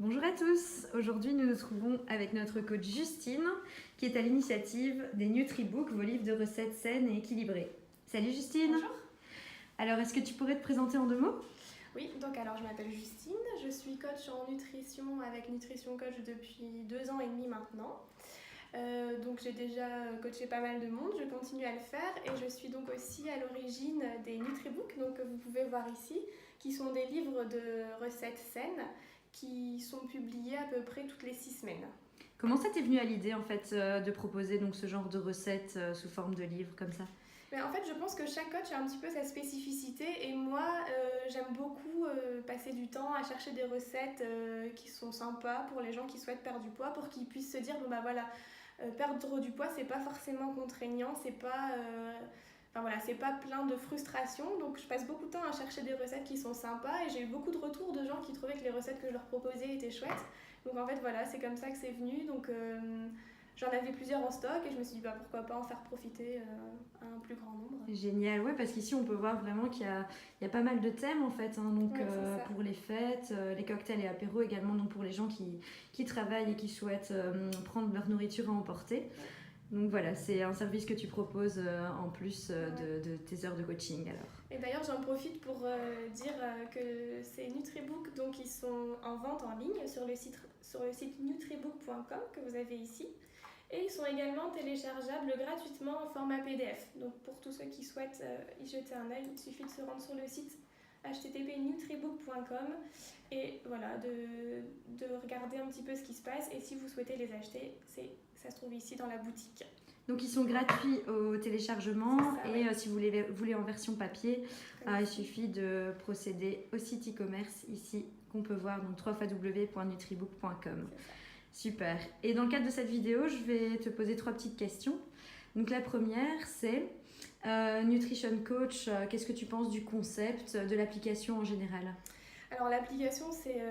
Bonjour à tous, aujourd'hui nous nous trouvons avec notre coach Justine qui est à l'initiative des NutriBooks, vos livres de recettes saines et équilibrées. Salut Justine. Bonjour. Alors est-ce que tu pourrais te présenter en 2 mots? Oui, donc alors je m'appelle Justine, je suis coach en nutrition avec Nutrition Coach depuis 2 ans et demi maintenant. Donc j'ai déjà coaché pas mal de monde, je continue à le faire et je suis donc aussi à l'origine des NutriBooks, donc que vous pouvez voir ici, qui sont des livres de recettes saines qui sont publiés à peu près toutes les 6 semaines. Comment ça t'est venu à l'idée en fait de proposer donc ce genre de recettes sous forme de livres comme ça? Mais en fait, je pense que chaque coach a un petit peu sa spécificité et moi, j'aime beaucoup passer du temps à chercher des recettes qui sont sympas pour les gens qui souhaitent perdre du poids, pour qu'ils puissent se dire bon bah voilà, perdre du poids c'est pas forcément contraignant, c'est pas enfin voilà, c'est pas plein de frustration. Donc je passe beaucoup de temps à chercher des recettes qui sont sympas et j'ai eu beaucoup de retours de gens qui trouvaient que les recettes que je leur proposais étaient chouettes. Donc en fait voilà, c'est comme ça que c'est venu. Donc j'en avais plusieurs en stock et je me suis dit bah, pourquoi pas en faire profiter un plus grand nombre. Génial, ouais, parce qu'ici on peut voir vraiment qu'il y a pas mal de thèmes en fait, hein, donc Ouais, pour les fêtes, les cocktails et apéros également, donc pour les gens qui travaillent et qui souhaitent prendre leur nourriture à emporter. Donc voilà, c'est un service que tu proposes en plus de tes heures de coaching alors. Et d'ailleurs j'en profite pour dire que ces NutriBooks, donc ils sont en vente en ligne sur le site nutribook.com que vous avez ici. Et ils sont également téléchargeables gratuitement en format PDF. Donc pour tous ceux qui souhaitent y jeter un œil, il suffit de se rendre sur le site http://nutribook.com et voilà, de regarder un petit peu ce qui se passe. Et si vous souhaitez les acheter, ça se trouve ici dans la boutique. Donc ils sont gratuits au téléchargement Ça, et ouais. si vous voulez en version papier, il suffit de procéder au site e-commerce ici qu'on peut voir, donc www.nutribook.com. Super. Et dans le cadre de cette vidéo, je vais te poser 3 petites questions. Donc la première, c'est Nutrition Coach, qu'est-ce que tu penses du concept, de l'application en général? Alors l'application, c'est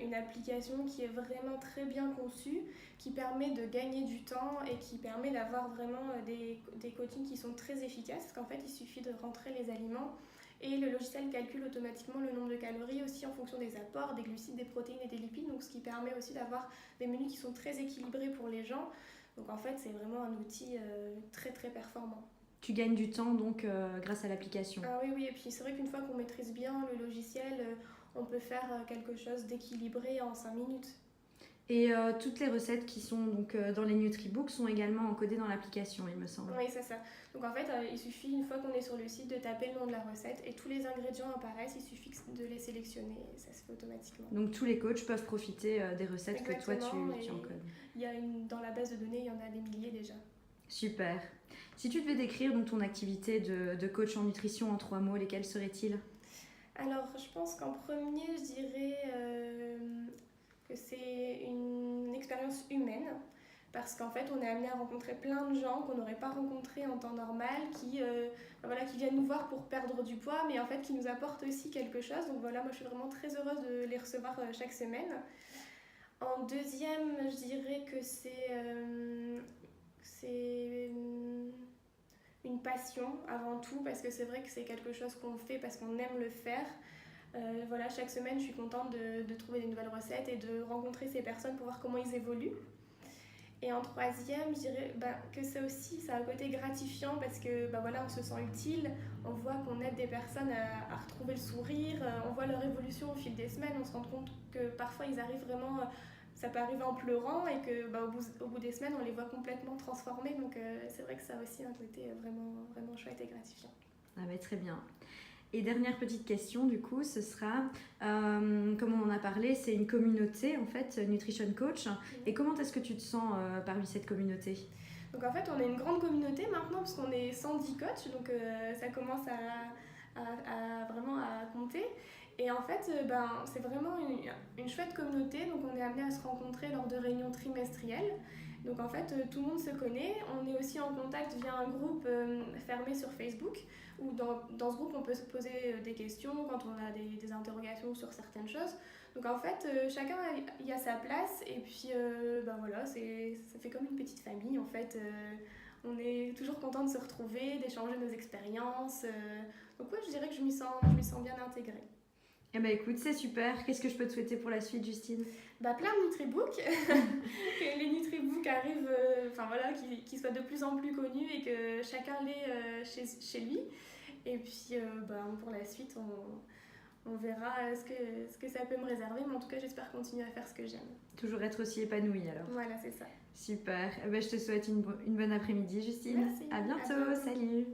une application qui est vraiment très bien conçue, qui permet de gagner du temps et qui permet d'avoir vraiment des coachings qui sont très efficaces. Parce qu'en fait, il suffit de rentrer les aliments et le logiciel calcule automatiquement le nombre de calories aussi en fonction des apports, des glucides, des protéines et des lipides. Donc ce qui permet aussi d'avoir des menus qui sont très équilibrés pour les gens. Donc en fait, c'est vraiment un outil très très performant. Tu gagnes du temps donc grâce à l'application. Ah oui, oui, et puis c'est vrai qu'une fois qu'on maîtrise bien le logiciel, on peut faire quelque chose d'équilibré en 5 minutes. Et toutes les recettes qui sont donc dans les NutriBooks sont également encodées dans l'application, il me semble. Oui, c'est ça. Donc en fait, il suffit une fois qu'on est sur le site de taper le nom de la recette et tous les ingrédients apparaissent, il suffit de les sélectionner et ça se fait automatiquement. Donc tous les coachs peuvent profiter des recettes Exactement, que toi tu encodes. Dans la base de données, il y en a des milliers déjà. Super. Si tu devais décrire donc, ton activité de coach en nutrition en 3 mots, lesquels seraient-ils? Alors, je pense qu'en premier, je dirais que c'est une expérience humaine. Parce qu'en fait, on est amené à rencontrer plein de gens qu'on n'aurait pas rencontrés en temps normal, qui viennent nous voir pour perdre du poids, mais en fait qui nous apportent aussi quelque chose. Donc voilà, moi je suis vraiment très heureuse de les recevoir chaque semaine. En deuxième, je dirais que c'est une passion avant tout, parce que c'est vrai que c'est quelque chose qu'on fait parce qu'on aime le faire. Voilà, chaque semaine, je suis contente de trouver des nouvelles recettes et de rencontrer ces personnes pour voir comment ils évoluent. Et en troisième, je dirais que ça a un côté gratifiant parce que voilà, on se sent utile, on voit qu'on aide des personnes à retrouver le sourire, on voit leur évolution au fil des semaines, on se rend compte que parfois ils arrivent vraiment, ça peut arriver en pleurant et que au bout des semaines on les voit complètement transformés. Donc c'est vrai que ça a aussi un côté vraiment, vraiment chouette et gratifiant. Ah bah, très bien. Et dernière petite question, du coup, ce sera, comme on en a parlé, c'est une communauté, en fait, Nutrition Coach. Et comment est-ce que tu te sens parmi cette communauté? Donc en fait, on est une grande communauté maintenant, parce qu'on est 110 coachs, donc ça commence vraiment à compter. Et en fait, c'est vraiment une chouette communauté, donc on est amené à se rencontrer lors de réunions trimestrielles. Donc en fait, tout le monde se connaît. On est aussi en contact via un groupe fermé sur Facebook, où dans ce groupe, on peut se poser des questions quand on a des interrogations sur certaines choses. Donc en fait, chacun y a sa place et puis voilà, ça fait comme une petite famille en fait. On est toujours content de se retrouver, d'échanger nos expériences. Donc ouais, je dirais que je m'y sens bien intégrée. Eh ben écoute, c'est super. Qu'est-ce que je peux te souhaiter pour la suite, Justine? Plein de Nutribooks, que les Nutribooks arrivent, qu'ils soient de plus en plus connus et que chacun l'ait chez lui. Et puis pour la suite, on verra ce que ça peut me réserver, mais en tout cas j'espère continuer à faire ce que j'aime. Toujours être aussi épanouie alors. Voilà, c'est ça. Super. Eh ben, je te souhaite une bonne après-midi, Justine. Merci. À bientôt. Salut.